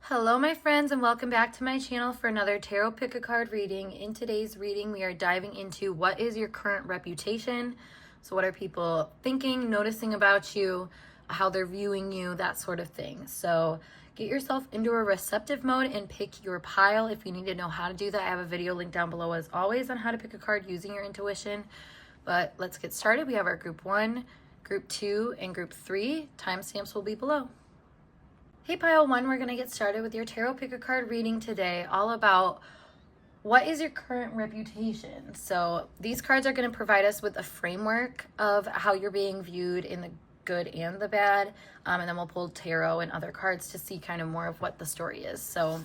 Hello my friends, and welcome back to my channel for another tarot pick a card reading. In today's reading we are diving into what is your current reputation. So what are people thinking, noticing about you, how they're viewing you, that sort of thing. So get yourself into a receptive mode and pick your pile. If you need to know how to do that, I have a video linked down below as always on how to pick a card using your intuition. But let's get started. We have our group 1, group 2, and group 3. Timestamps will be below. Hey pile 1, we're going to get started with your tarot pick a card reading today, all about what is your current reputation. So these cards are going to provide us with a framework of how you're being viewed in the good and the bad, and then we'll pull tarot and other cards to see kind of more of what the story is. So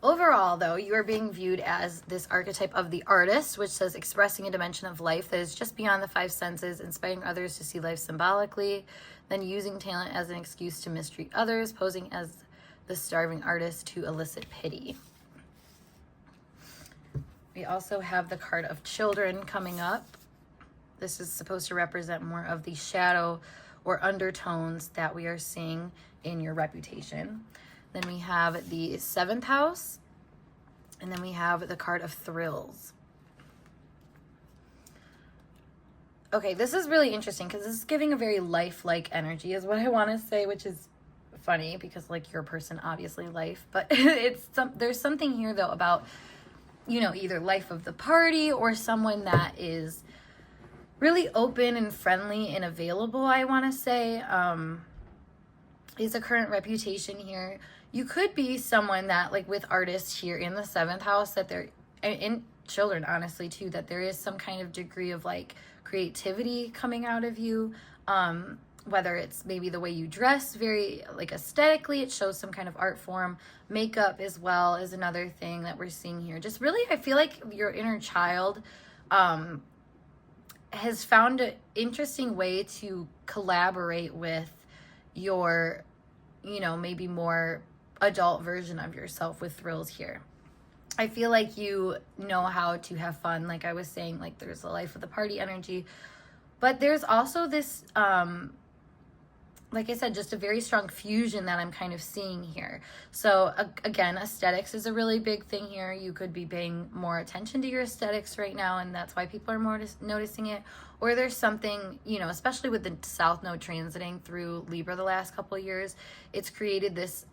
overall, though, you are being viewed as this archetype of the artist, which says expressing a dimension of life that is just beyond the five senses, inspiring others to see life symbolically, then using talent as an excuse to mistreat others, posing as the starving artist to elicit pity. We also have the card of children coming up. This is supposed to represent more of the shadow or undertones that we are seeing in your reputation. Then we have the 7th house, and then we have the card of thrills. Okay, this is really interesting because this is giving a very lifelike energy is what I want to say, which is funny because like your person obviously life, but there's something here though about, you know, either life of the party or someone that is really open and friendly and available, I want to say, is a current reputation here. You could be someone that, like with artists here in the 7th house, that they're, and children honestly too, that there is some kind of degree of like creativity coming out of you, whether it's maybe the way you dress, very like aesthetically, it shows some kind of art form. Makeup as well is another thing that we're seeing here. Just really, I feel like your inner child has found an interesting way to collaborate with your, you know, maybe more adult version of yourself with thrills here. I feel like you know how to have fun. Like I was saying, like there's the life of the party energy, but there's also this, like I said, just a very strong fusion that I'm kind of seeing here. So again, aesthetics is a really big thing here. You could be paying more attention to your aesthetics right now, and that's why people are more noticing it. Or there's something, you know, especially with the South Node transiting through Libra the last couple of years, it's created this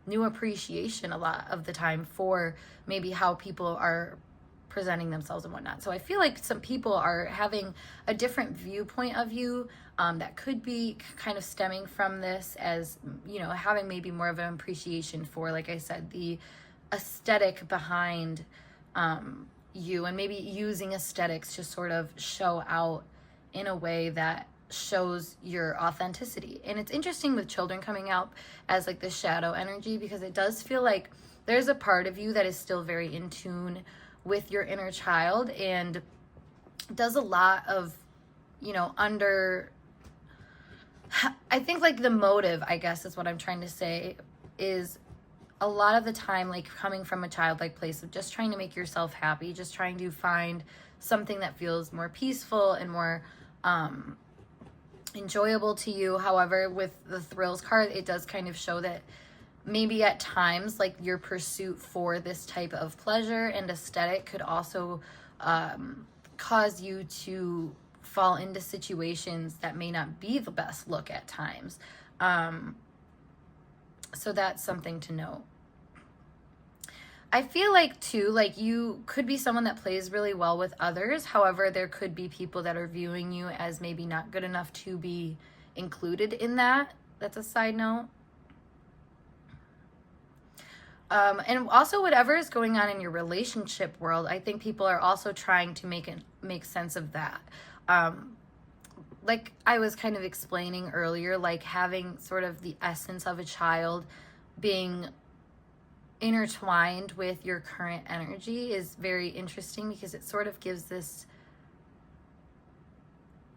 new appreciation a lot of the time for maybe how people are presenting themselves and whatnot. So I feel like some people are having a different viewpoint of you that could be kind of stemming from this, as, you know, having maybe more of an appreciation for, like I said, the aesthetic behind you, and maybe using aesthetics to sort of show out in a way that shows your authenticity. And it's interesting with children coming out as like the shadow energy, because it does feel like there's a part of you that is still very in tune with your inner child and does a lot of, you know, I think like the motive, I guess is what I'm trying to say, is a lot of the time like coming from a childlike place of just trying to make yourself happy, just trying to find something that feels more peaceful and more enjoyable to you. However, with the thrills card, it does kind of show that maybe at times like your pursuit for this type of pleasure and aesthetic could also cause you to fall into situations that may not be the best look at times. So that's something to note. I feel like too, like you could be someone that plays really well with others. However, there could be people that are viewing you as maybe not good enough to be included in that. That's a side note. And also whatever is going on in your relationship world, I think people are also trying to make sense of that. Like I was kind of explaining earlier, like having sort of the essence of a child being intertwined with your current energy is very interesting, because it sort of gives this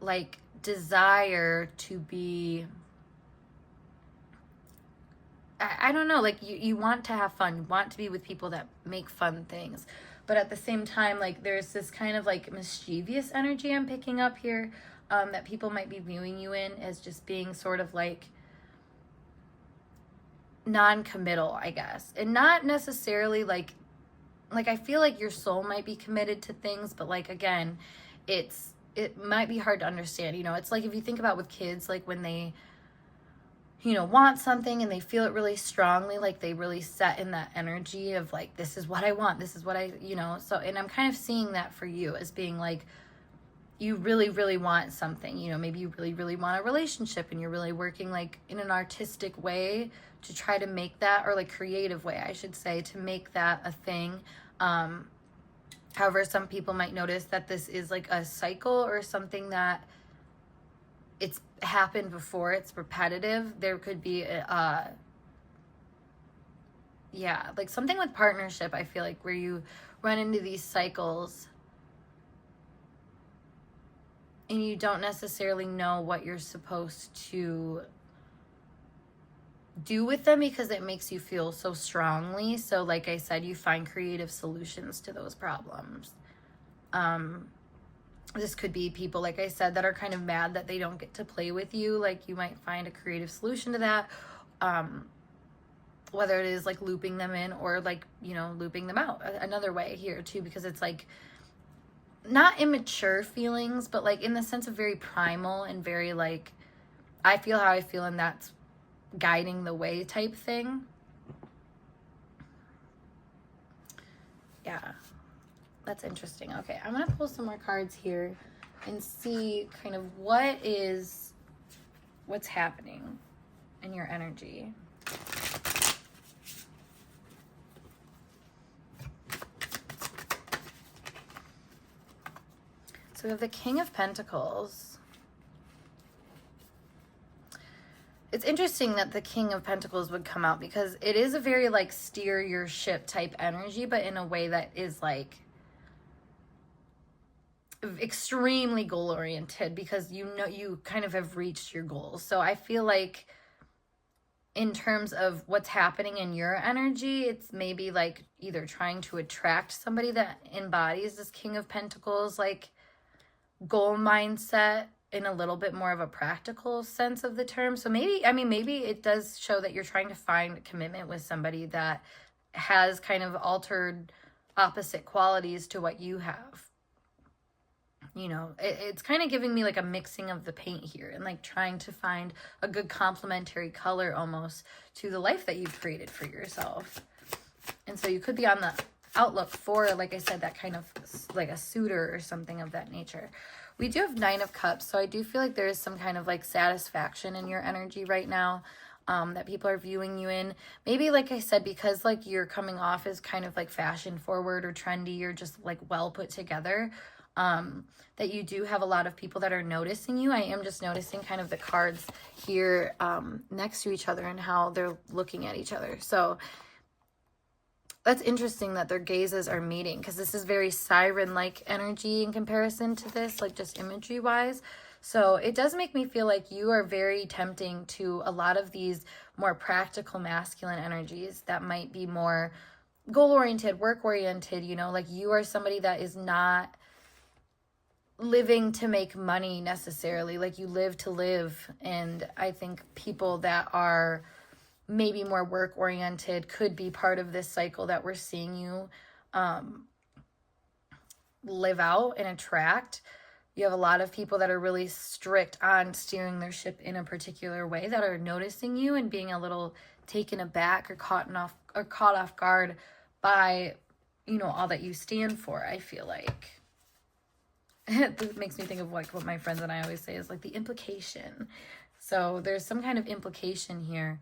like desire to be, I don't know, like you want to have fun, you want to be with people that make fun things, but at the same time, like there's this kind of like mischievous energy I'm picking up here, that people might be viewing you in as just being sort of like non-committal, I guess. And not necessarily like I feel like your soul might be committed to things, but like, again, it might be hard to understand. You know, it's like if you think about with kids, like when they, you know, want something and they feel it really strongly, like they really set in that energy of like, this is what I want, this is what I, you know. So, and I'm kind of seeing that for you as being like, you really, really want something, you know, maybe you really, really want a relationship and you're really working like in an artistic way to try to make that, or like creative way, I should say, to make that a thing. However, some people might notice that this is like a cycle or something that it's happened before, it's repetitive. There could be yeah, like something with partnership, I feel like, where you run into these cycles and you don't necessarily know what you're supposed to do with them because it makes you feel so strongly. So like I said, you find creative solutions to those problems. This could be people, like I said, that are kind of mad that they don't get to play with you. Like you might find a creative solution to that. Whether it is like looping them in or like, you know, looping them out another way here too, because it's like not immature feelings, but like in the sense of very primal and very like, I feel how I feel and that's guiding the way type thing. Yeah, that's interesting. Okay, I'm gonna pull some more cards here and see kind of what's happening in your energy. So we have the King of Pentacles. It's interesting that the King of Pentacles would come out because it is a very like steer your ship type energy, but in a way that is like extremely goal oriented, because you know you kind of have reached your goals. So I feel like in terms of what's happening in your energy, it's maybe like either trying to attract somebody that embodies this King of Pentacles like goal mindset in a little bit more of a practical sense of the term. So maybe, I mean, maybe it does show that you're trying to find commitment with somebody that has kind of altered opposite qualities to what you have. You know, it's kind of giving me like a mixing of the paint here and like trying to find a good complementary color almost to the life that you've created for yourself. And so you could be on the outlook for, like I said, that kind of like a suitor or something of that nature. We do have 9 of Cups, so I do feel like there is some kind of like satisfaction in your energy right now that people are viewing you in. Maybe, like I said, because like you're coming off as kind of like fashion forward or trendy or just like well put together, that you do have a lot of people that are noticing you. I am just noticing kind of the cards here next to each other and how they're looking at each other. So that's interesting that their gazes are meeting, because this is very siren-like energy in comparison to this, like just imagery-wise. So it does make me feel like you are very tempting to a lot of these more practical masculine energies that might be more goal-oriented, work-oriented, you know, like you are somebody that is not living to make money necessarily, like you live to live. And I think people that are maybe more work oriented could be part of this cycle that we're seeing you live out and attract. You have a lot of people that are really strict on steering their ship in a particular way that are noticing you and being a little taken aback or caught off guard by, you know, all that you stand for, I feel like. It makes me think of like what my friends and I always say is like the implication. So there's some kind of implication here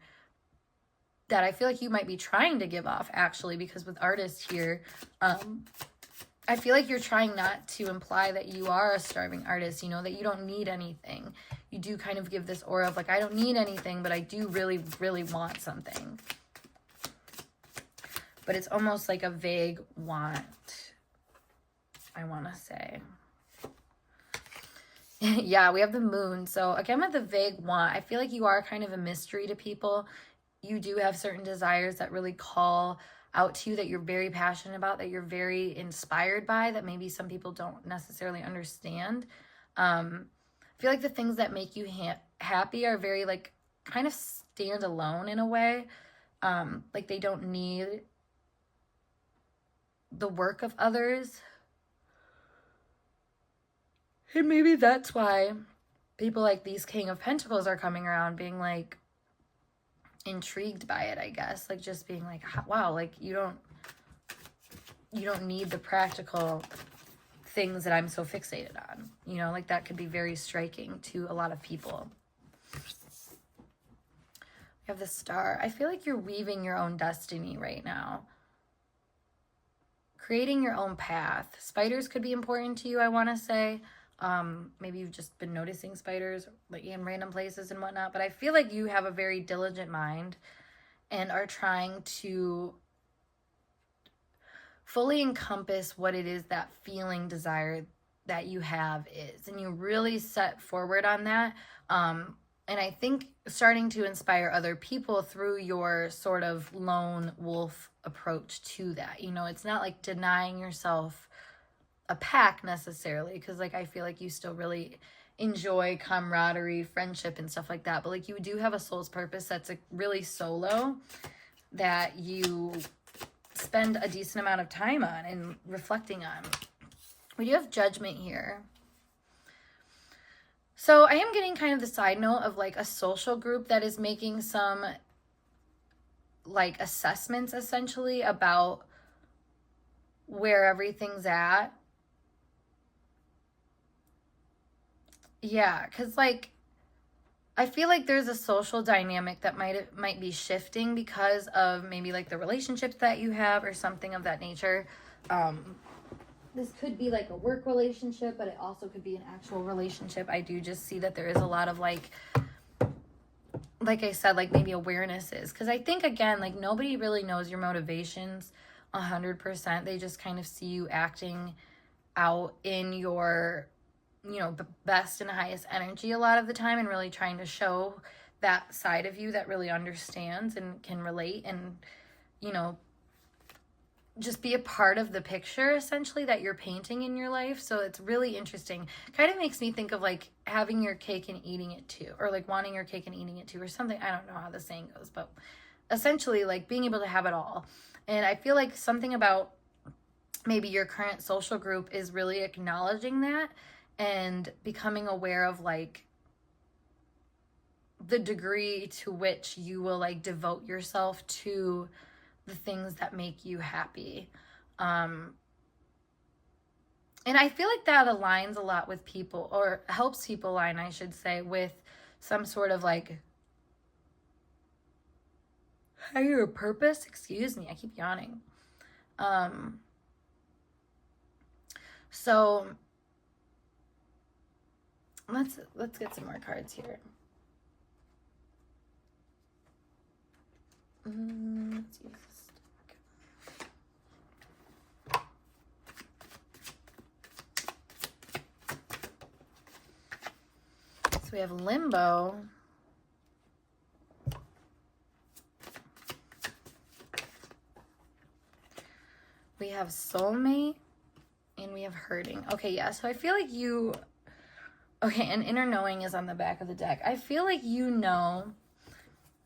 that I feel like you might be trying to give off, actually, because with artists here, I feel like you're trying not to imply that you are a starving artist, you know, that you don't need anything. You do kind of give this aura of like, I don't need anything, but I do really, really want something. But it's almost like a vague want, I want to say. Yeah, we have the Moon. So again, with the vague want, I feel like you are kind of a mystery to people. You do have certain desires that really call out to you, that you're very passionate about, that you're very inspired by, that maybe some people don't necessarily understand. I feel like the things that make you happy are very like kind of stand alone in a way. like they don't need the work of others. And maybe that's why people like these King of Pentacles are coming around being like intrigued by it, I guess. Like just being like, wow, like you don't need the practical things that I'm so fixated on. You know, like that could be very striking to a lot of people. We have the Star. I feel like you're weaving your own destiny right now. Creating your own path. Spiders could be important to you, I want to say. Maybe you've just been noticing spiders like in random places and whatnot, but I feel like you have a very diligent mind and are trying to fully encompass what it is that feeling desire that you have is, and you really set forward on that. And I think starting to inspire other people through your sort of lone wolf approach to that. You know, it's not like denying yourself a pack necessarily, because like I feel like you still really enjoy camaraderie, friendship, and stuff like that. But like you do have a soul's purpose that's like really solo that you spend a decent amount of time on and reflecting on. We do have Judgment here. So I am getting kind of the side note of like a social group that is making some like assessments essentially about where everything's at. Yeah, because like I feel like there's a social dynamic that might be shifting because of maybe like the relationships that you have or something of that nature. This could be like a work relationship, but it also could be an actual relationship. I do just see that there is a lot of like I said, like maybe awarenesses. Because I think, again, like nobody really knows your motivations 100%. They just kind of see you acting out in your, you know, best and highest energy a lot of the time, and really trying to show that side of you that really understands and can relate and, you know, just be a part of the picture essentially that you're painting in your life. So it's really interesting. Kind of makes me think of like having your cake and eating it too, or like wanting your cake and eating it too, or something. I don't know how the saying goes, but essentially like being able to have it all. And I feel like something about maybe your current social group is really acknowledging that and becoming aware of like the degree to which you will like devote yourself to the things that make you happy. And I feel like that aligns a lot with people, or helps people align, I should say, with some sort of like higher purpose. Excuse me, I keep yawning. So let's get some more cards here. Let's use this. So we have Limbo. We have Soulmate. And we have Hurting. Okay, yeah. So I feel like you... Okay, and Inner Knowing is on the back of the deck. I feel like you know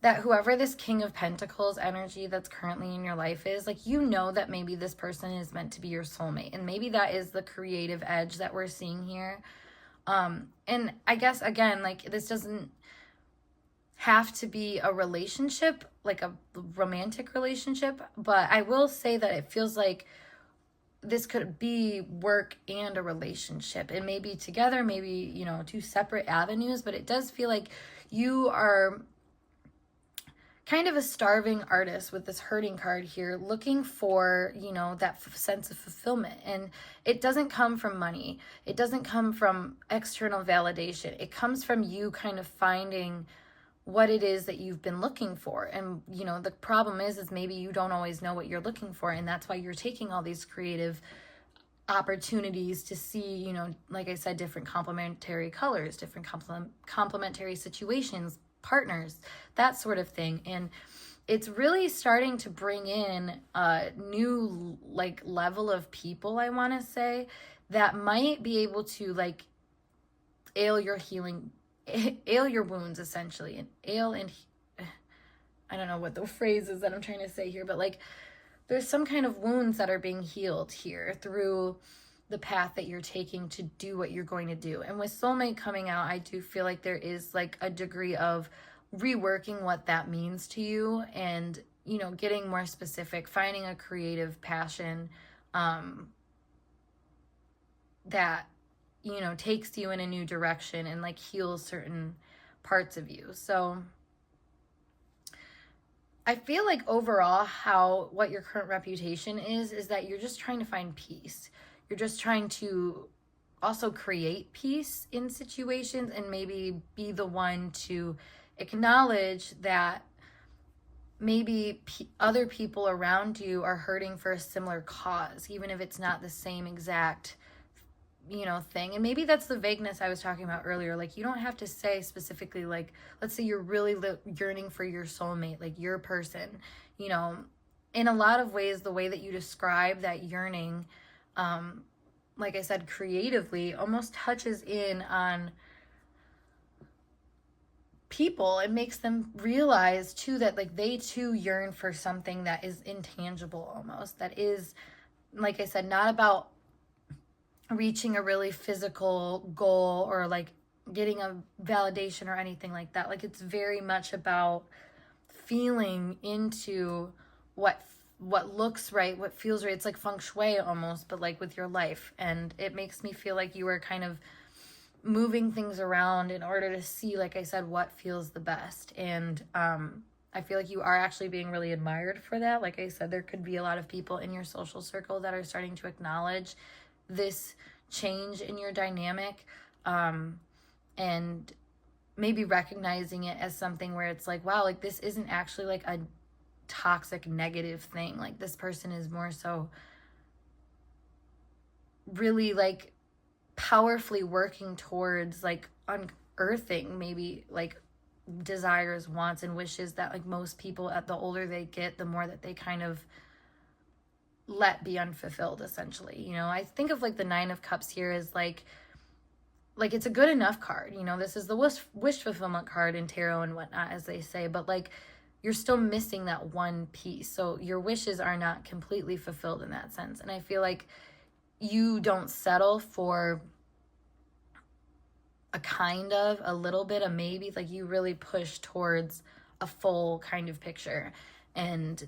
that whoever this King of Pentacles energy that's currently in your life is, like, you know that maybe this person is meant to be your soulmate. And maybe that is the creative edge that we're seeing here. And I guess, again, like, this doesn't have to be a relationship, like a romantic relationship. But I will say that it feels like this could be work and a relationship. It may be together, maybe, you know, two separate avenues. But it does feel like you are kind of a starving artist with this Hurting card here, looking for, you know, that sense of fulfillment. And it doesn't come from money. It doesn't come from external validation. It comes from you kind of finding what it is that you've been looking for. And, you know, the problem is maybe you don't always know what you're looking for. And that's why you're taking all these creative opportunities to see, you know, like I said, different complementary colors, different complementary situations, partners, that sort of thing. And it's really starting to bring in a new like level of people, I want to say, that might be able to like ail your wounds essentially, and I don't know what the phrase is that I'm trying to say here, but like there's some kind of wounds that are being healed here through the path that you're taking to do what you're going to do. And with soulmate coming out, I do feel like there is like a degree of reworking what that means to you, and, you know, getting more specific, finding a creative passion that, you know, takes you in a new direction and like heals certain parts of you. So I feel like overall what your current reputation is that you're just trying to find peace. You're just trying to also create peace in situations, and maybe be the one to acknowledge that maybe other people around you are hurting for a similar cause, even if it's not the same exact, you know, thing. And maybe that's the vagueness I was talking about earlier. Like, you don't have to say specifically, like, let's say you're really yearning for your soulmate, like your person, you know, in a lot of ways, the way that you describe that yearning, like I said, creatively, almost touches in on people. It makes them realize too that like they too yearn for something that is intangible, almost, that is, like I said, not about reaching a really physical goal or like getting a validation or anything like that. Like, it's very much about feeling into what looks right, what feels right. It's like feng shui almost, but like with your life. And it makes me feel like you are kind of moving things around in order to see, like I said, what feels the best. And I feel like you are actually being really admired for that. Like I said, there could be a lot of people in your social circle that are starting to acknowledge this change in your dynamic, and maybe recognizing it as something where it's like, wow, like this isn't actually like a toxic negative thing. Like, this person is more so really like powerfully working towards like unearthing maybe like desires, wants, and wishes that like most people, at the older they get, the more that they kind of let be unfulfilled, essentially. You know, I think of like the Nine of Cups here as like it's a good enough card. You know, this is the wish fulfillment card in tarot and whatnot, as they say, but like you're still missing that one piece. So your wishes are not completely fulfilled in that sense. And I feel like you don't settle for a little bit, a maybe. Like, you really push towards a full kind of picture. And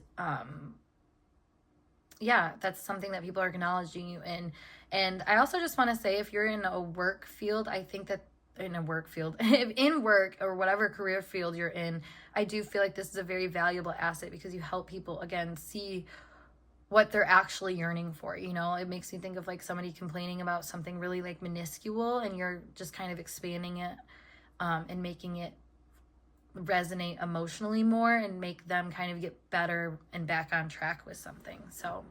yeah, that's something that people are acknowledging you in. And I also just want to say, if you're in a work field, I think that in work or whatever career field you're in, I do feel like this is a very valuable asset, because you help people, again, see what they're actually yearning for. You know, it makes me think of like somebody complaining about something really like minuscule, and you're just kind of expanding it and making it resonate emotionally more, and make them kind of get better and back on track with something. So,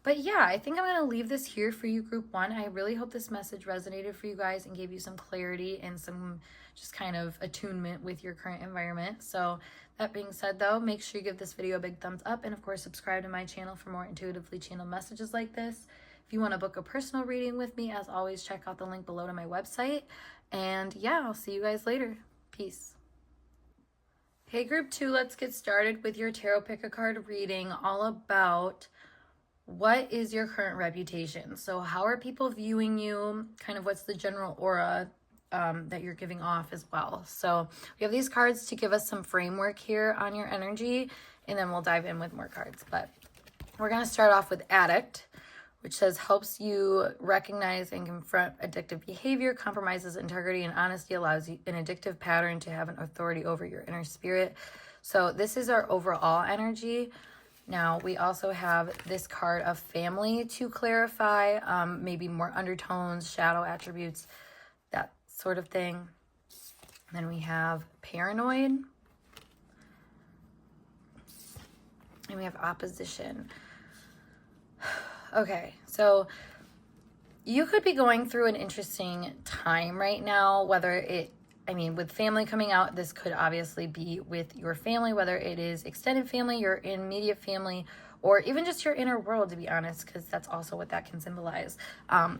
but yeah, I think I'm going to leave this here for you, group one. I really hope this message resonated for you guys and gave you some clarity and some just kind of attunement with your current environment. So that being said, though, make sure you give this video a big thumbs up, and of course subscribe to my channel for more intuitively channeled messages like this. If you want to book a personal reading with me, as always, check out the link below to my website. And yeah, I'll see you guys later. Peace. Hey, group two, let's get started with your tarot pick a card reading, all about what is your current reputation. So how are people viewing you? Kind of what's the general aura that you're giving off as well. So we have these cards to give us some framework here on your energy, and then we'll dive in with more cards. But we're going to start off with Addict, which says helps you recognize and confront addictive behavior, compromises integrity and honesty, allows you an addictive pattern to have an authority over your inner spirit. So this is our overall energy. Now, we also have this card of Family to clarify, maybe more undertones, shadow attributes, that sort of thing. And then we have Paranoid. And we have Opposition. Okay, so you could be going through an interesting time right now, with Family coming out, this could obviously be with your family, whether it is extended family, your immediate family, or even just your inner world, to be honest, because that's also what that can symbolize.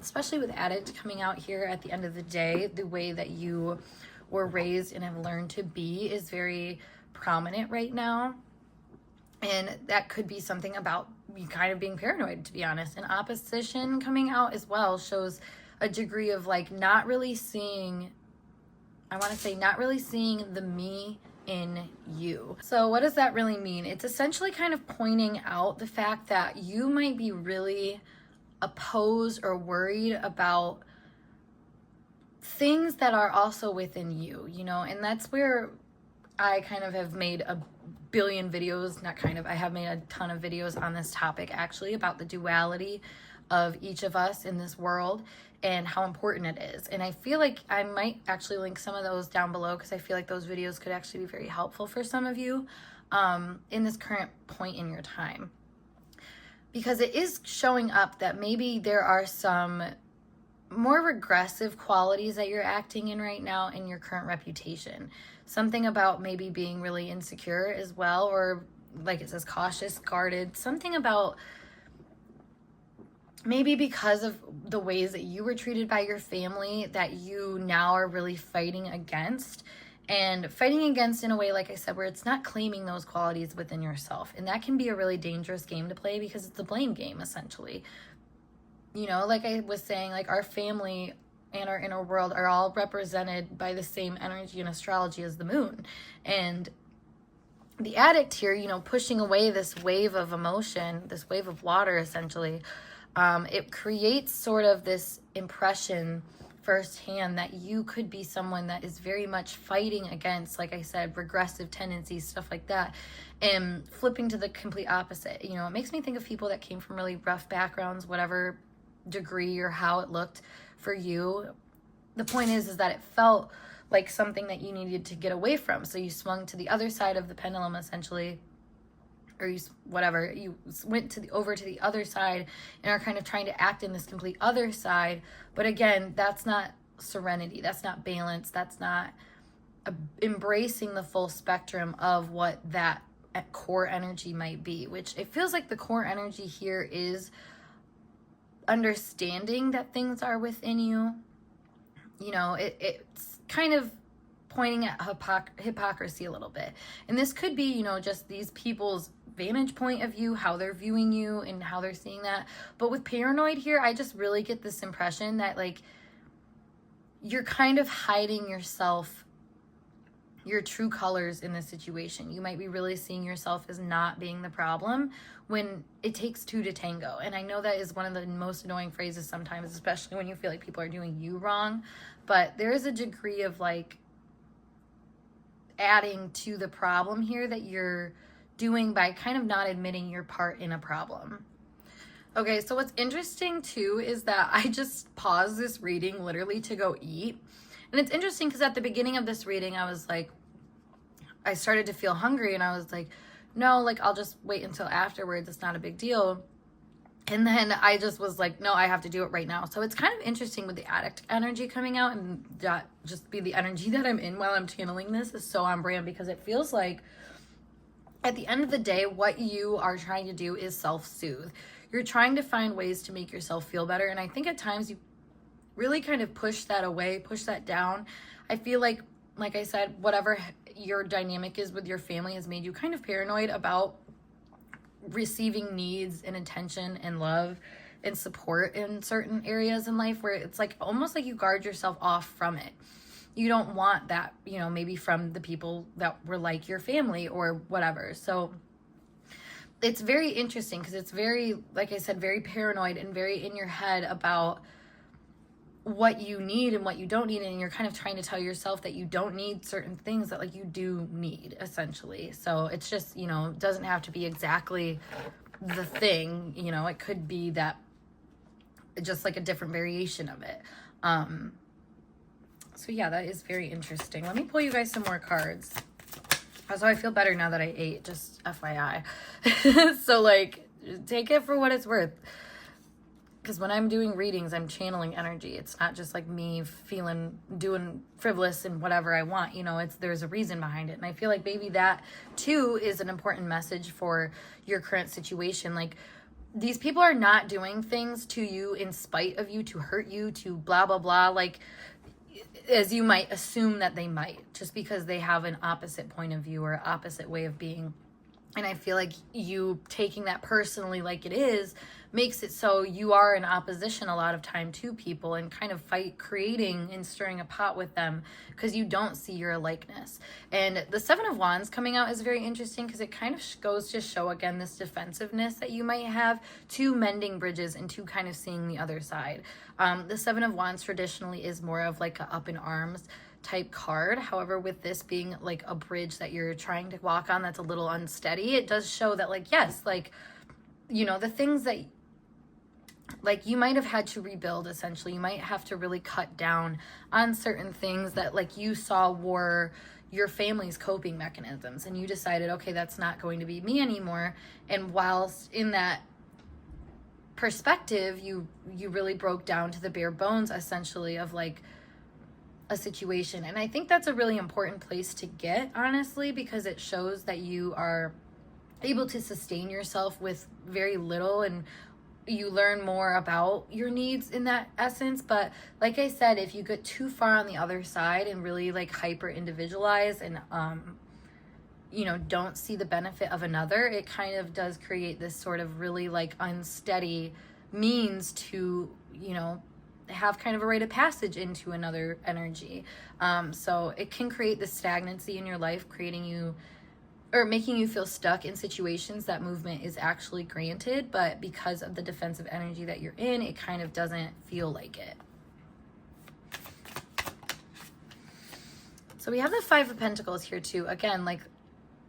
Especially with Addict coming out here at the end of the day, the way that you were raised and have learned to be is very prominent right now. And that could be something about you kind of being paranoid, to be honest. And opposition coming out as well shows a degree of like not really seeing, I want to say not really seeing the me in you. So what does that really mean? It's essentially kind of pointing out the fact that you might be really opposed or worried about things that are also within you, you know, and that's where I kind of have made a billion videos, not kind of, I have made a ton of videos on this topic actually about the duality of each of us in this world and how important it is. And I feel like I might actually link some of those down below because I feel like those videos could actually be very helpful for some of you in this current point in your time. Because it is showing up that maybe there are some more regressive qualities that you're acting in right now in your current reputation. Something about maybe being really insecure as well, or like it says cautious, guarded, something about maybe because of the ways that you were treated by your family that you now are really fighting against. And fighting against in a way, like I said, where it's not claiming those qualities within yourself. And that can be a really dangerous game to play because it's a blame game, essentially. You know, like I was saying, like our family and our inner world are all represented by the same energy in astrology as the moon. And the addict here, you know, pushing away this wave of emotion, this wave of water, essentially, it creates sort of this impression firsthand that you could be someone that is very much fighting against, like I said, regressive tendencies, stuff like that, and flipping to the complete opposite. You know, it makes me think of people that came from really rough backgrounds, whatever degree or how it looked for you. The point is that it felt like something that you needed to get away from. So you swung to the other side of the pendulum, essentially, or you went over to the other side and are kind of trying to act in this complete other side. But again, that's not serenity. That's not balance. That's not embracing the full spectrum of what that core energy might be, which it feels like the core energy here is understanding that things are within you. You know, it's kind of pointing at hypocrisy a little bit. And this could be, you know, just these people's vantage point of view, how they're viewing you and how they're seeing that. But with paranoid here, I just really get this impression that like you're kind of hiding yourself, your true colors in this situation. You might be really seeing yourself as not being the problem when it takes two to tango. And I know that is one of the most annoying phrases sometimes, especially when you feel like people are doing you wrong. But there is a degree of like adding to the problem here that you're doing by kind of not admitting your part in a problem. Okay, so what's interesting too is that I just paused this reading literally to go eat. And it's interesting because at the beginning of this reading, I was like, I started to feel hungry and I was like, no, like I'll just wait until afterwards. It's not a big deal. And then I just was like, no, I have to do it right now. So it's kind of interesting with the addict energy coming out, and that just be the energy that I'm in while I'm channeling this is so on brand, because it feels like at the end of the day, what you are trying to do is self-soothe. You're trying to find ways to make yourself feel better. And I think at times you really kind of push that away, push that down. I feel like I said, whatever your dynamic is with your family has made you kind of paranoid about receiving needs and attention and love and support in certain areas in life, where it's like almost like you guard yourself off from it. You don't want that, you know, maybe from the people that were like your family or whatever. So it's very interesting because it's very, like I said, very paranoid and very in your head about what you need and what you don't need. And you're kind of trying to tell yourself that you don't need certain things that like you do need, essentially. So it's just, you know, it doesn't have to be exactly the thing, you know, it could be that just like a different variation of it. So yeah, that is very interesting. Let me pull you guys some more cards. Also, I feel better now that I ate, just FYI. So like, take it for what it's worth. Because when I'm doing readings, I'm channeling energy. It's not just like me doing frivolous and whatever I want. You know, there's a reason behind it. And I feel like maybe that too is an important message for your current situation. Like, these people are not doing things to you in spite of you, to hurt you, to blah, blah, blah. Like, as you might assume that they might, just because they have an opposite point of view or opposite way of being. And I feel like you taking that personally like it is makes it so you are in opposition a lot of time to people and kind of creating and stirring a pot with them because you don't see your likeness. And the Seven of Wands coming out is very interesting because it kind of goes to show, again, this defensiveness that you might have to mending bridges and to kind of seeing the other side. The Seven of Wands traditionally is more of like a up in arms type card. However, with this being like a bridge that you're trying to walk on that's a little unsteady, it does show that, like, yes, like, you know, the things that like you might have had to rebuild, essentially. You might have to really cut down on certain things that like you saw were your family's coping mechanisms, and you decided, okay, that's not going to be me anymore. And whilst in that perspective, you really broke down to the bare bones, essentially, of like a situation. And I think that's a really important place to get, honestly, because it shows that you are able to sustain yourself with very little, and you learn more about your needs in that essence. But like I said, if you get too far on the other side and really like hyper individualize and you know, don't see the benefit of another, it kind of does create this sort of really like unsteady means to, you know, have kind of a rite of passage into another energy. So it can create this stagnancy in your life, creating you or making you feel stuck in situations that movement is actually granted, but because of the defensive energy that you're in, it kind of doesn't feel like it. So we have the Five of Pentacles here too. Again, like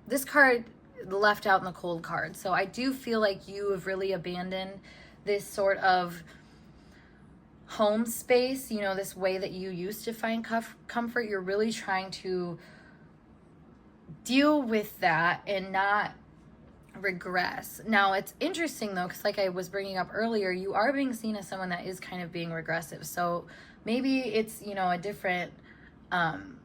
this card, the left out in the cold card. So I do feel like you have really abandoned this sort of home space, you know, this way that you used to find comfort. You're really trying to deal with that and not regress. Now, it's interesting though, because like I was bringing up earlier, you are being seen as someone that is kind of being regressive. So maybe it's, you know, a different font,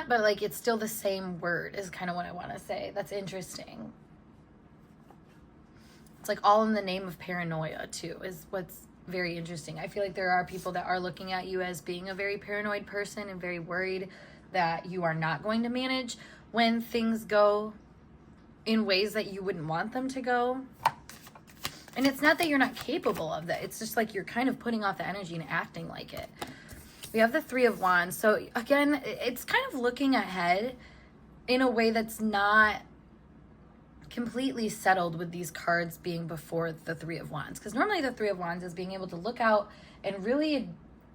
but like it's still the same word is kind of what I want to say. That's interesting. It's like all in the name of paranoia too, is what's very interesting. I feel like there are people that are looking at you as being a very paranoid person and very worried that you are not going to manage when things go in ways that you wouldn't want them to go. And it's not that you're not capable of that. It's just like you're kind of putting off the energy and acting like it. We have the Three of Wands. So again, it's kind of looking ahead in a way that's not completely settled with these cards being before the Three of Wands. Because normally the Three of Wands is being able to look out and really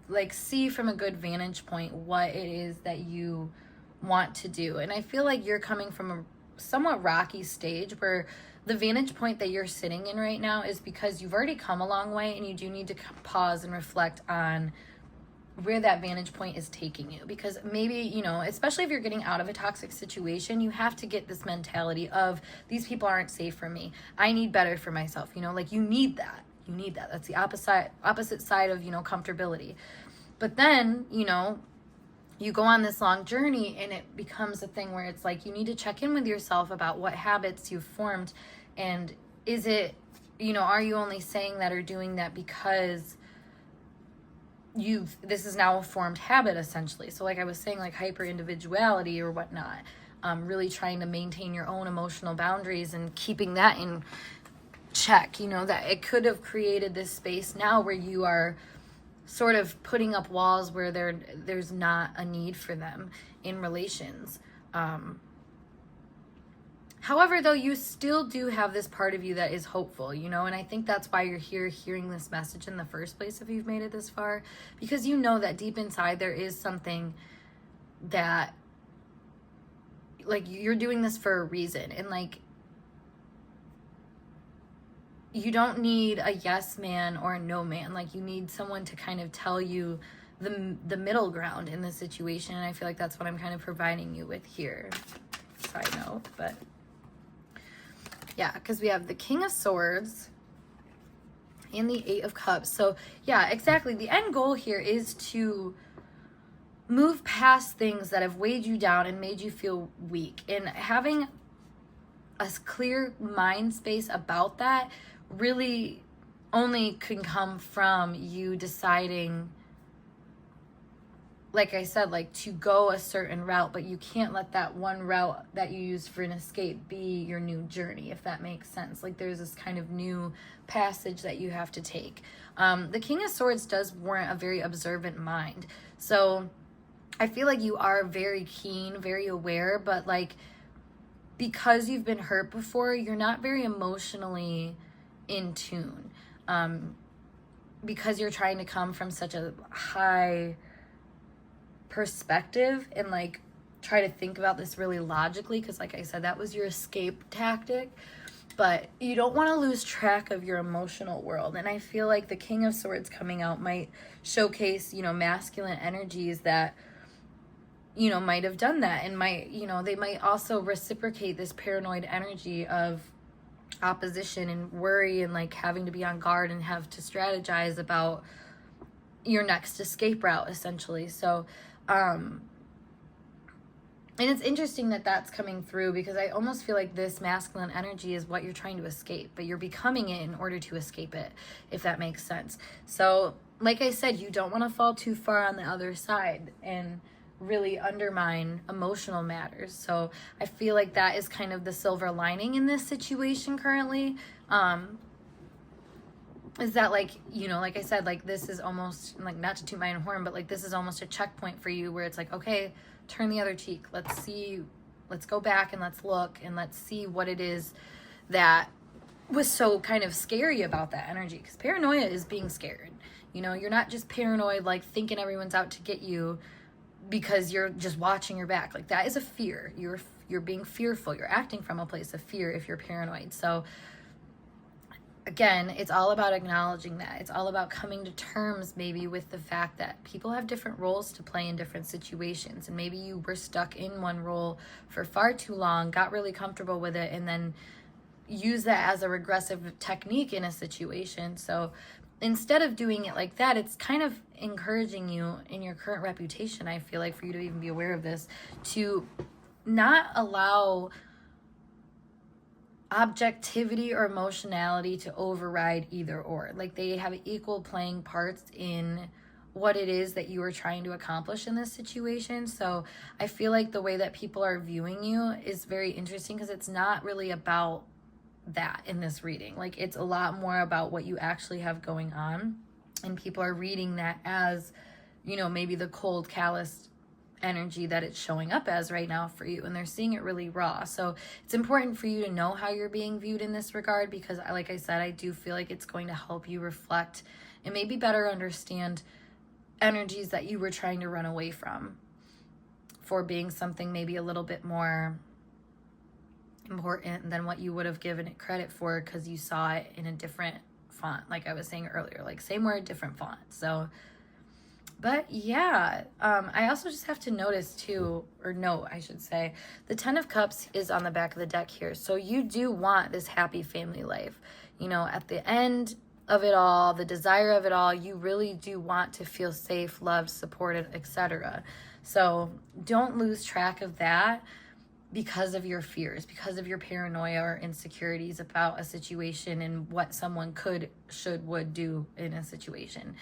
like see from a good vantage point what it is that you want to do. And I feel like you're coming from a somewhat rocky stage where the vantage point that you're sitting in right now is because you've already come a long way, and you do need to pause and reflect on where that vantage point is taking you. Because maybe, you know, especially if you're getting out of a toxic situation, you have to get this mentality of these people aren't safe for me. I need better for myself. You know, like you need that. You need that. That's the opposite side of, you know, comfortability. But then, you know, you go on this long journey and it becomes a thing where it's like you need to check in with yourself about what habits you've formed. And is it, you know, are you only saying that or doing that because this is now a formed habit, essentially? So like I was saying, like hyper individuality or whatnot, really trying to maintain your own emotional boundaries and keeping that in check, you know, that it could have created this space now where you are sort of putting up walls where there's not a need for them in relations. However, though, you still do have this part of you that is hopeful, you know, and I think that's why you're here hearing this message in the first place if you've made it this far, because you know that deep inside there is something that, like, you're doing this for a reason, and like you don't need a yes man or a no man. Like you need someone to kind of tell you the middle ground in the situation, and I feel like that's what I'm kind of providing you with here. Side note, but yeah, because we have the King of Swords and the Eight of Cups. So yeah, exactly. The end goal here is to move past things that have weighed you down and made you feel weak, and having a clear mind space about that really only can come from you deciding like I said, like to go a certain route, but you can't let that one route that you use for an escape be your new journey, if that makes sense. Like there's this kind of new passage that you have to take. The King of Swords does warrant a very observant mind. So I feel like you are very keen, very aware, but like because you've been hurt before, you're not very emotionally in tune. Because you're trying to come from such a high perspective and like try to think about this really logically, because like I said, that was your escape tactic, but you don't want to lose track of your emotional world. And I feel like the King of Swords coming out might showcase, you know, masculine energies that, you know, might have done that, and might, you know, they might also reciprocate this paranoid energy of opposition and worry and like having to be on guard and have to strategize about your next escape route, essentially. So and it's interesting that that's coming through, because I almost feel like this masculine energy is what you're trying to escape, but you're becoming it in order to escape it, if that makes sense. So like I said, you don't want to fall too far on the other side and really undermine emotional matters. So I feel like that is kind of the silver lining in this situation currently. Is that, like, you know, like I said, like this is almost like, not to toot my own horn, but like this is almost a checkpoint for you where it's like, okay, turn the other cheek. Let's go back and let's look and let's see what it is that was so kind of scary about that energy. Because paranoia is being scared. You know, you're not just paranoid, like thinking everyone's out to get you because you're just watching your back. Like that is a fear. You're being fearful. You're acting from a place of fear if you're paranoid. So again, it's all about acknowledging that. It's all about coming to terms maybe with the fact that people have different roles to play in different situations. And maybe you were stuck in one role for far too long, got really comfortable with it, and then use that as a regressive technique in a situation. So instead of doing it like that, it's kind of encouraging you in your current reputation, I feel like, for you to even be aware of this, to not allow objectivity or emotionality to override either or. Like they have equal playing parts in what it is that you are trying to accomplish in this situation. So I feel like the way that people are viewing you is very interesting, because it's not really about that in this reading. Like it's a lot more about what you actually have going on, and people are reading that as, you know, maybe the cold, calloused energy that it's showing up as right now for you, and they're seeing it really raw. So it's important for you to know how you're being viewed in this regard, because like I said, I do feel like it's going to help you reflect and maybe better understand energies that you were trying to run away from for being something maybe a little bit more important than what you would have given it credit for, because you saw it in a different font, like I was saying earlier, like same word, different font. So but yeah, I also just have to notice too, or note, I should say, the 10 of Cups is on the back of the deck here. So you do want this happy family life. You know, at the end of it all, the desire of it all, you really do want to feel safe, loved, supported, etc. So don't lose track of that because of your fears, because of your paranoia or insecurities about a situation and what someone could, should, would do in a situation.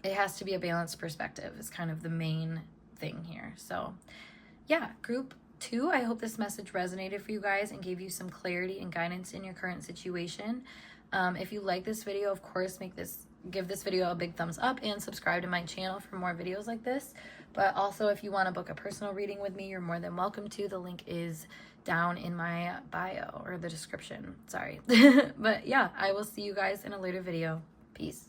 It has to be a balanced perspective is kind of the main thing here. So yeah, group 2, I hope this message resonated for you guys and gave you some clarity and guidance in your current situation. If you like this video, of course, give this video a big thumbs up and subscribe to my channel for more videos like this. But also, if you want to book a personal reading with me, you're more than welcome to. The link is down in my bio, or the description, sorry. But yeah, I will see you guys in a later video. Peace.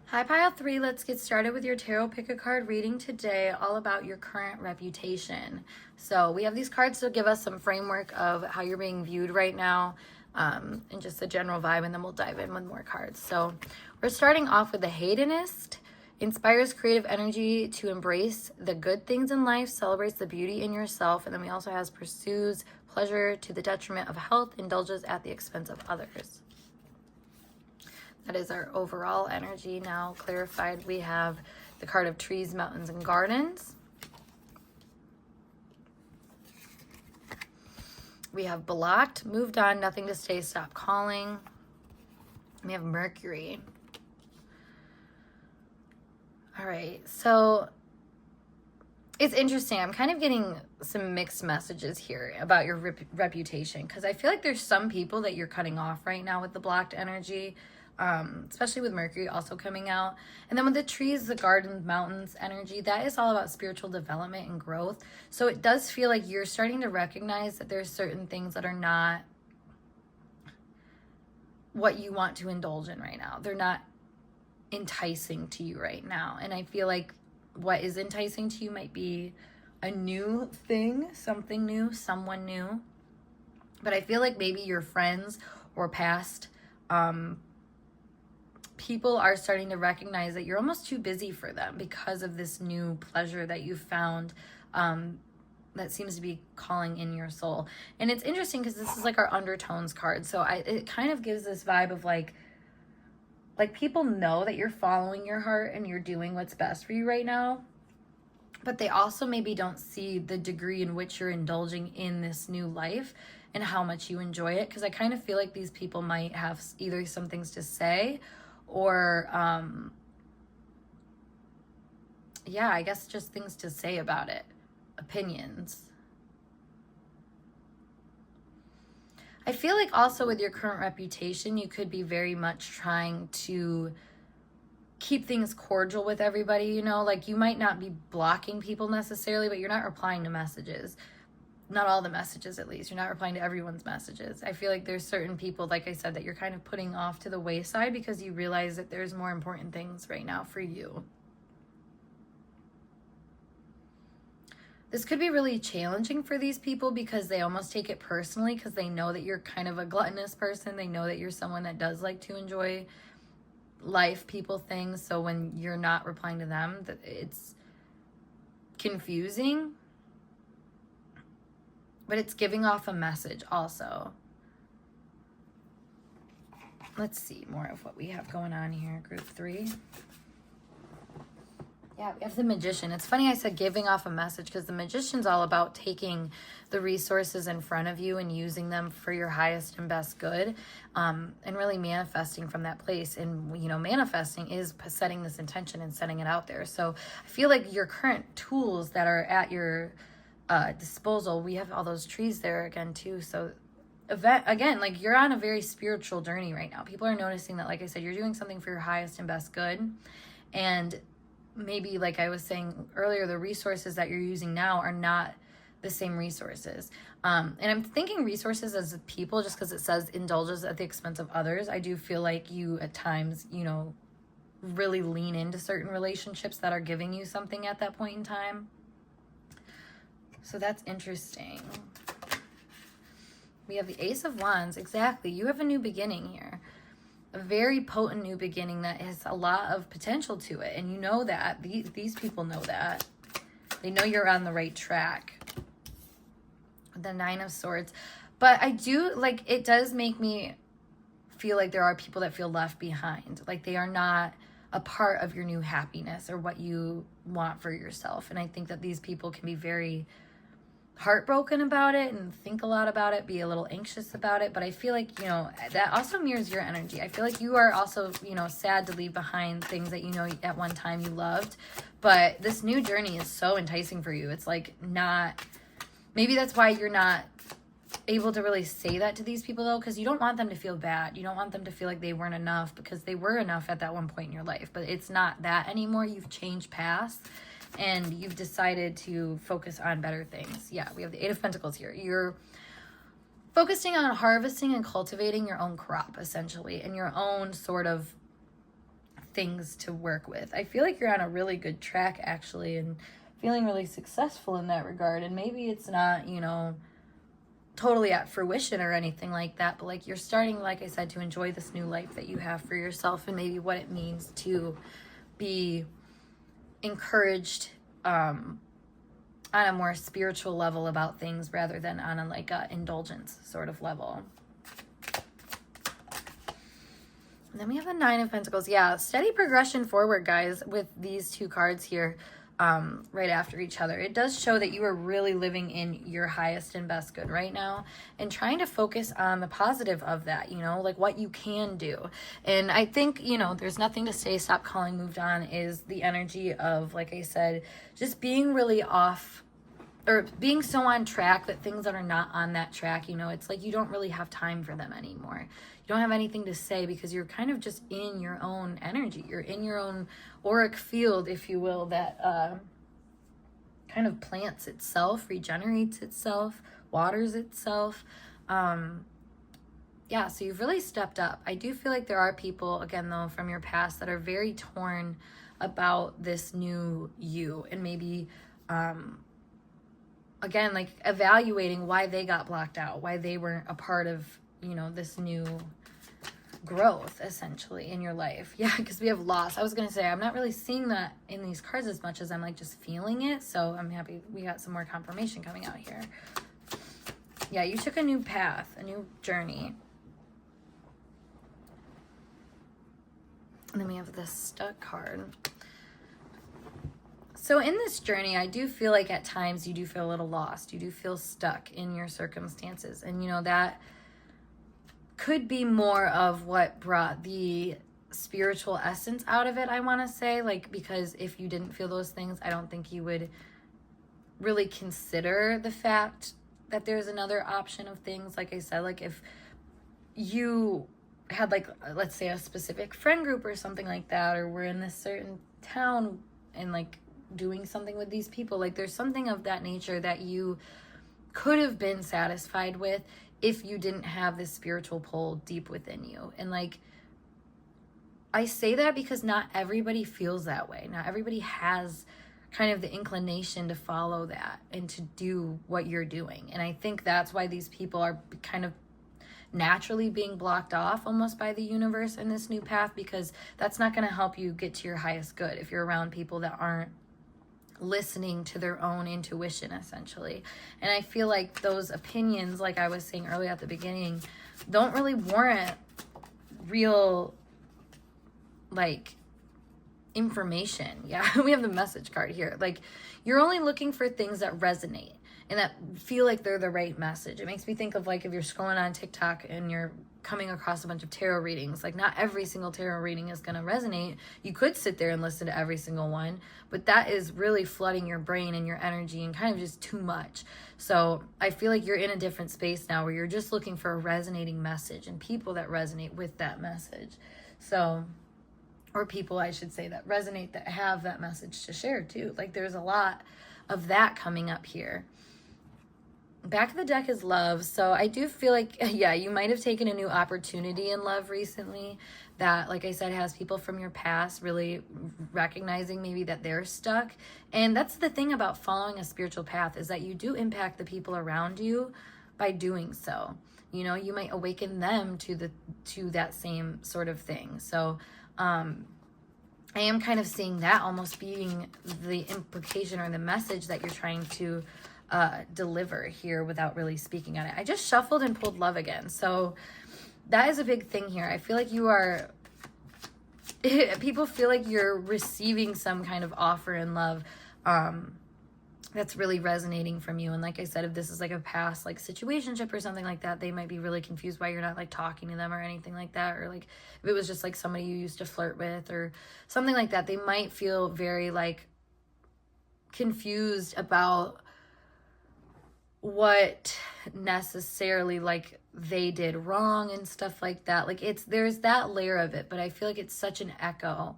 Hi Pile 3, let's get started with your Tarot Pick a Card reading today, all about your current reputation. So we have these cards to give us some framework of how you're being viewed right now, and just a general vibe, and then we'll dive in with more cards. So we're starting off with the Hedonist. Inspires creative energy to embrace the good things in life, celebrates the beauty in yourself, and then we also has pursues pleasure to the detriment of health, indulges at the expense of others. That is our overall energy. Now clarified, we have the card of trees, mountains, and gardens. We have blocked, moved on, nothing to stay, stop calling. We have Mercury. All right, so it's interesting. I'm kind of getting some mixed messages here about your reputation, because I feel like there's some people that you're cutting off right now with the blocked energy, especially with Mercury also coming out. And then with the trees, the gardens, mountains energy, that is all about spiritual development and growth. So it does feel like you're starting to recognize that there's certain things that are not what you want to indulge in right now. They're not enticing to you right now. And I feel like what is enticing to you might be a new thing, something new, someone new. But I feel like maybe your friends or past people are starting to recognize that you're almost too busy for them because of this new pleasure that you found that seems to be calling in your soul. And it's interesting because this is like our undertones card. So it kind of gives this vibe of like people know that you're following your heart and you're doing what's best for you right now, but they also maybe don't see the degree in which you're indulging in this new life and how much you enjoy it. Because I kind of feel like these people might have either some things to say or, yeah, I guess just things to say about it, opinions. I feel like also with your current reputation, you could be very much trying to keep things cordial with everybody, you know, like you might not be blocking people necessarily, but you're not replying to messages. Not all the messages, at least. You're not replying to everyone's messages. I feel like there's certain people, like I said, that you're kind of putting off to the wayside because you realize that there's more important things right now for you. This could be really challenging for these people because they almost take it personally because they know that you're kind of a gluttonous person. They know that you're someone that does like to enjoy life, people, things. So when you're not replying to them, it's confusing. But it's giving off a message also. Let's see more of what we have going on here, group 3. Yeah, we have the Magician. It's funny I said giving off a message because the Magician's all about taking the resources in front of you and using them for your highest and best good, and really manifesting from that place. And, you know, manifesting is setting this intention and setting it out there. So I feel like your current tools that are at your disposal, we have all those trees there again too. So again, like you're on a very spiritual journey right now. People are noticing that, like I said, you're doing something for your highest and best good. And maybe, like I was saying earlier, the resources that you're using now are not the same resources. And I'm thinking resources as people just because it says indulges at the expense of others. I do feel like you at times, you know, really lean into certain relationships that are giving you something at that point in time. So that's interesting. We have the Ace of Wands. Exactly. You have a new beginning here. A very potent new beginning that has a lot of potential to it. And you know that. These people know that. They know you're on the right track. The 9 of Swords. But I do, like, it does make me feel like there are people that feel left behind. Like they are not a part of your new happiness or what you want for yourself. And I think that these people can be very heartbroken about it and think a lot about it, be a little anxious about it. But I feel like, you know, that also mirrors your energy. I feel like you are also, you know, sad to leave behind things that, you know, at one time you loved. But this new journey is so enticing for you. It's like not, maybe that's why you're not able to really say that to these people though, because you don't want them to feel bad. You don't want them to feel like they weren't enough, because they were enough at that one point in your life. But it's not that anymore. You've changed paths. And you've decided to focus on better things. Yeah, we have the 8 of Pentacles here. You're focusing on harvesting and cultivating your own crop, essentially, and your own sort of things to work with. I feel like you're on a really good track, actually, and feeling really successful in that regard. And maybe it's not, you know, totally at fruition or anything like that, but like you're starting, like I said, to enjoy this new life that you have for yourself and maybe what it means to be encouraged on a more spiritual level about things rather than on a like a indulgence sort of level. And then we have the 9 of Pentacles. Yeah, steady progression forward, guys, with these two cards here. right after each other. It does show that you are really living in your highest and best good right now and trying to focus on the positive of that, you know, like what you can do. And I think, you know, there's nothing to say stop calling, moved on is the energy of, like I said, just being really off or being so on track that things that are not on that track, you know, it's like you don't really have time for them anymore. You don't have anything to say because you're kind of just in your own energy. You're in your own auric field, if you will, that kind of plants itself, regenerates itself, waters itself. Yeah, so you've really stepped up. I do feel like there are people, again, though, from your past that are very torn about this new you and maybe again, like evaluating why they got blocked out, why they weren't a part of, you know, this new growth essentially in your life. Yeah, because we have loss. I was going to say, I'm not really seeing that in these cards as much as I'm like just feeling it. So I'm happy we got some more confirmation coming out here. Yeah, you took a new path, a new journey. And then we have this stuck card. So in this journey, I do feel like at times you do feel a little lost. You do feel stuck in your circumstances. And, you know, that could be more of what brought the spiritual essence out of it, I want to say. Like, because if you didn't feel those things, I don't think you would really consider the fact that there's another option of things. Like I said, like if you had like, let's say a specific friend group or something like that, or we're in this certain town and like doing something with these people, like there's something of that nature that you could have been satisfied with if you didn't have this spiritual pull deep within you. And like I say that because not everybody feels that way. Not everybody has kind of the inclination to follow that and to do what you're doing. And I think that's why these people are kind of naturally being blocked off almost by the universe in this new path, because that's not going to help you get to your highest good if you're around people that aren't listening to their own intuition essentially. And I feel like those opinions, like I was saying earlier at the beginning, don't really warrant real like information. Yeah, we have the message card here. Like you're only looking for things that resonate and that feel like they're the right message. It makes me think of like if you're scrolling on TikTok and you're coming across a bunch of tarot readings, like not every single tarot reading is going to resonate. You could sit there and listen to every single one, but that is really flooding your brain and your energy and kind of just too much. So I feel like you're in a different space now where you're just looking for a resonating message and people that resonate with that message. So, or people, I should say, that resonate, that have that message to share too. Like there's a lot of that coming up here. Back of the deck is love. So I do feel like, yeah, you might have taken a new opportunity in love recently that, like I said, has people from your past really recognizing maybe that they're stuck. And that's the thing about following a spiritual path, is that you do impact the people around you by doing so. You know, you might awaken them to that same sort of thing. So I am kind of seeing that almost being the implication or the message that you're trying to deliver here without really speaking on it. I just shuffled and pulled love again. So that is a big thing here. I feel like you are, people feel like you're receiving some kind of offer in love that's really resonating from you. And like I said, if this is like a past like situationship or something like that, they might be really confused why you're not like talking to them or anything like that. Or like if it was just like somebody you used to flirt with or something like that, they might feel very like confused about what necessarily like they did wrong and stuff like that. Like there's that layer of it, but I feel like it's such an echo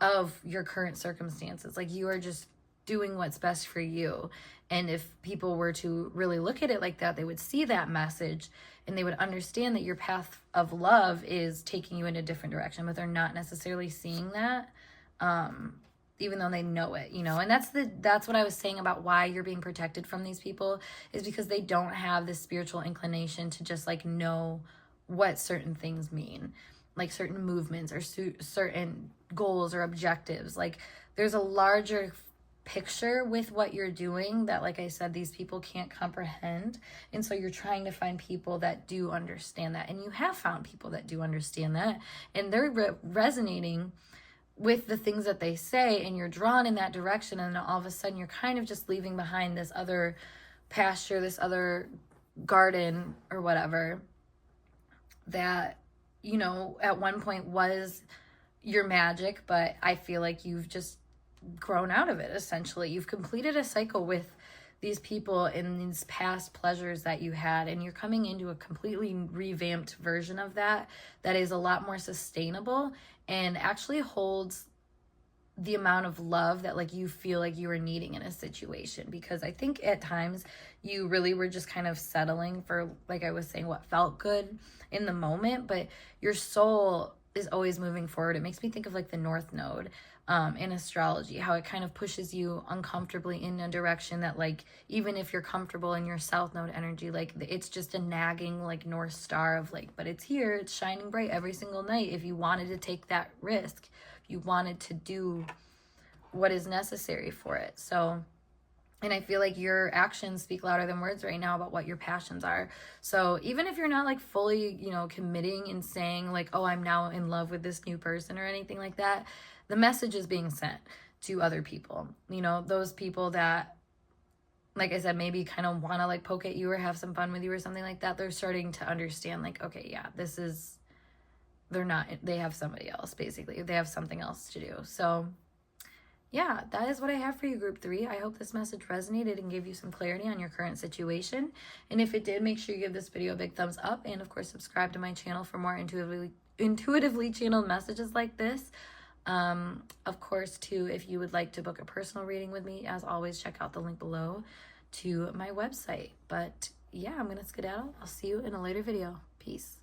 of your current circumstances. Like you are just doing what's best for you. And if people were to really look at it like that, they would see that message and they would understand that your path of love is taking you in a different direction, but they're not necessarily seeing that. Even though they know it, you know. And that's what I was saying about why you're being protected from these people, is because they don't have this spiritual inclination to just like know what certain things mean, like certain movements or certain goals or objectives. Like there's a larger picture with what you're doing that, like I said, these people can't comprehend. And so you're trying to find people that do understand that. And you have found people that do understand that, and they're resonating with the things that they say, and you're drawn in that direction, and then all of a sudden you're kind of just leaving behind this other pasture, this other garden or whatever that, you know, at one point was your magic, but I feel like you've just grown out of it. Essentially, you've completed a cycle with these people and these past pleasures that you had, and you're coming into a completely revamped version of that is a lot more sustainable and actually holds the amount of love that like you feel like you were needing in a situation. Because I think at times you really were just kind of settling for, like I was saying, what felt good in the moment, but your soul is always moving forward. It makes me think of like the North Node in astrology, how it kind of pushes you uncomfortably in a direction that, like, even if you're comfortable in your South Node energy, like it's just a nagging like North Star of like, but it's here, it's shining bright every single night if you wanted to take that risk, if you wanted to do what is necessary for it. So, and I feel like your actions speak louder than words right now about what your passions are. So even if you're not like fully, you know, committing and saying like, oh, I'm now in love with this new person or anything like that, the message is being sent to other people. You know, those people that, like I said, maybe kind of want to like poke at you or have some fun with you or something like that. They're starting to understand like, okay, yeah, they have somebody else, basically. They have something else to do. So yeah, that is what I have for you, Group 3. I hope this message resonated and gave you some clarity on your current situation. And if it did, make sure you give this video a big thumbs up. And of course, subscribe to my channel for more intuitively channeled messages like this. Of course, too, if you would like to book a personal reading with me, as always, check out the link below to my website. But yeah, I'm going to skedaddle. I'll see you in a later video. Peace.